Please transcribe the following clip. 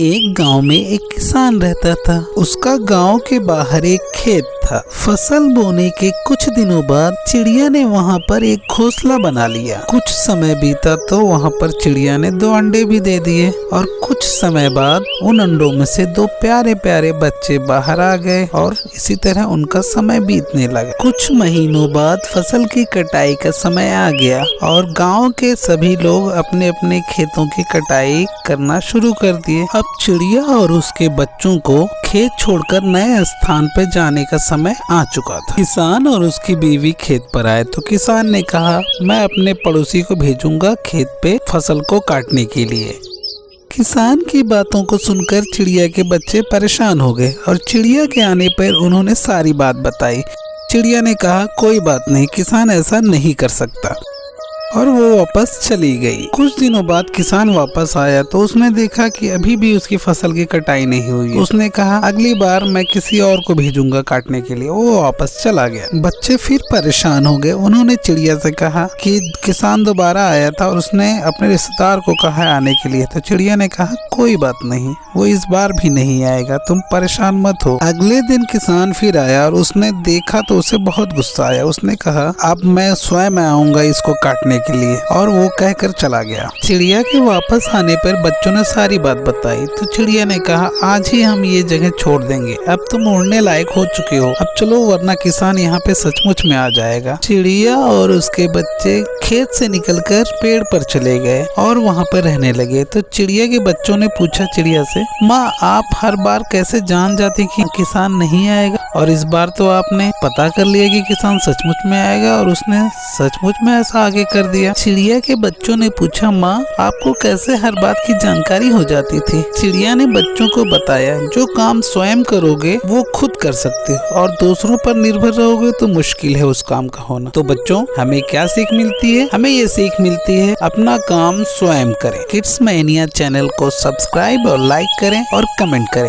एक गांव में एक किसान रहता था। उसका गांव के बाहर एक खेत था। फसल बोने के कुछ दिनों बाद चिड़िया ने वहां पर एक घोंसला बना लिया। कुछ समय बीता तो वहां पर चिड़िया ने 2 अंडे भी दे दिए और कुछ समय बाद उन अंडों में से 2 प्यारे प्यारे बच्चे बाहर आ गए और इसी तरह उनका समय बीतने लगा। कुछ महीनों बाद फसल की कटाई का समय आ गया और गांव के सभी लोग अपने अपने खेतों की कटाई करना शुरू कर दिए। अब चिड़िया और उसके बच्चों को खेत छोड़कर नए स्थान पर जाने का समय आ चुका था। किसान और उसकी बीवी खेत पर आए तो किसान ने कहा, मैं अपने पड़ोसी को भेजूंगा खेत पे फसल को काटने के लिए। किसान की बातों को सुनकर चिड़िया के बच्चे परेशान हो गए और चिड़िया के आने पर उन्होंने सारी बात बताई। चिड़िया ने कहा, कोई बात नहीं, किसान ऐसा नहीं कर सकता, और वो वापस चली गई। कुछ दिनों बाद किसान वापस आया तो उसने देखा कि अभी भी उसकी फसल की कटाई नहीं हुई। उसने कहा, अगली बार मैं किसी और को भेजूंगा काटने के लिए। वो वापस चला गया। बच्चे फिर परेशान हो गए। उन्होंने चिड़िया से कहा कि किसान दोबारा आया था और उसने अपने रिश्तेदार को कहा आने के लिए। तो चिड़िया ने कहा, कोई बात नहीं, वो इस बार भी नहीं आएगा, तुम परेशान मत हो। अगले दिन किसान फिर आया और उसने देखा तो उसे बहुत गुस्सा आया। उसने कहा, अब मैं स्वयं आऊंगा इसको काटने के लिए, और वो कहकर चला गया। चिड़िया के वापस आने पर बच्चों ने सारी बात बताई तो चिड़िया ने कहा, आज ही हम ये जगह छोड़ देंगे, अब तुम उड़ने लायक हो चुके हो, अब चलो वरना किसान यहाँ पे सचमुच में आ जाएगा। चिड़िया और उसके बच्चे खेत से निकलकर पेड़ पर चले गए और वहाँ पर रहने लगे। तो चिड़िया के बच्चों ने पूछा चिड़िया से, माँ आप हर बार कैसे जान जाती कि किसान नहीं आएगा, और इस बार तो आपने पता कर लिया कि किसान सचमुच में आएगा और उसने सचमुच में ऐसा आगे कर दिया। चिड़िया के बच्चों ने पूछा, माँ आपको कैसे हर बात की जानकारी हो जाती थी। चिड़िया ने बच्चों को बताया, जो काम स्वयं करोगे वो खुद कर सकते हो और दूसरों पर निर्भर रहोगे तो मुश्किल है उस काम का होना। तो बच्चों, हमें क्या सीख मिलती है? हमें ये सीख मिलती है, अपना काम स्वयं करें। किड्स मैनिया चैनल को सब्सक्राइब और लाइक करें और कमेंट करें।